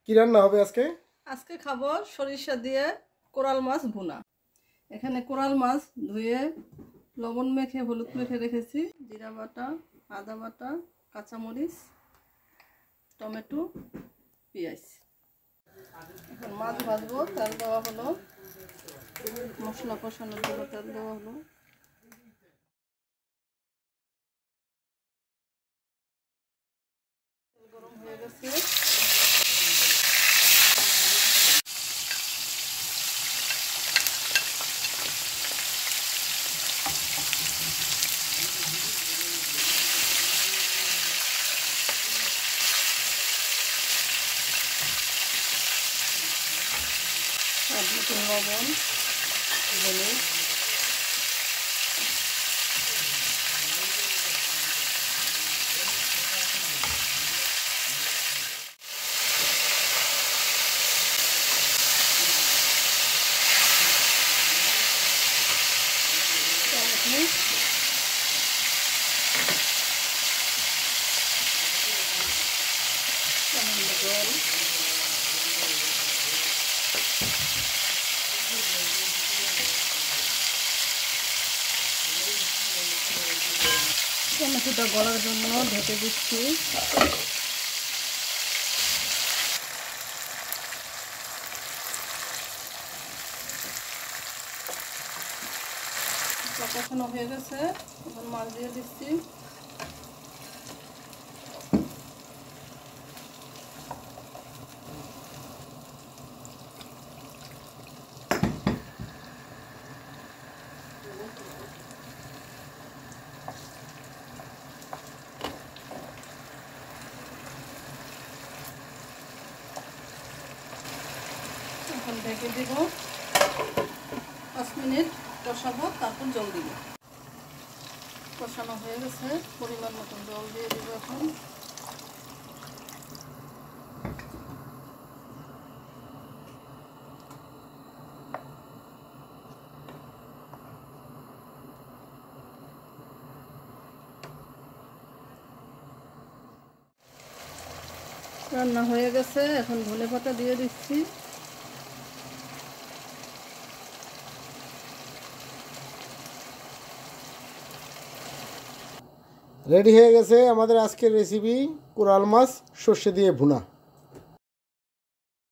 কি রান্না হবে আজকে? আজকে খাবো সরিষা দিয়ে কোরাল মাছ ভুনা। এখানে কোরাল মাছ ধুয়ে লবণ মেখে হলুদ মেখে রেখেছি, জিরা বাটা, আদা বাটা, কাঁচামরিচ, টমেটো, পেঁয়াজ। এখন মাছ ভাজবো। তেল দেওয়া হলো, মশলা কষানোর জন্য তেল দেওয়া হলো। তেল গরম হয়ে গেছে। লবণ, হলুদ, জল, টমেটোটা গলার জন্য ঢেকে দিচ্ছি। কষানো হয়ে গেছে, এখন মাছ দিয়ে দিচ্ছি। এখন ঢেকে দিব, 5 মিনিট কষাবো, তারপর জল দিব। কষানো হয়ে গেছে, পরিমাণ মতন জল দিয়ে দিব। এখন রান্না হয়ে গেছে, এখন ধনেপাতা দিয়ে দিচ্ছি। রেডি হয়ে গেছে আমাদের আজকের রেসিপি কোরাল মাছ সর্ষে দিয়ে ভুনা।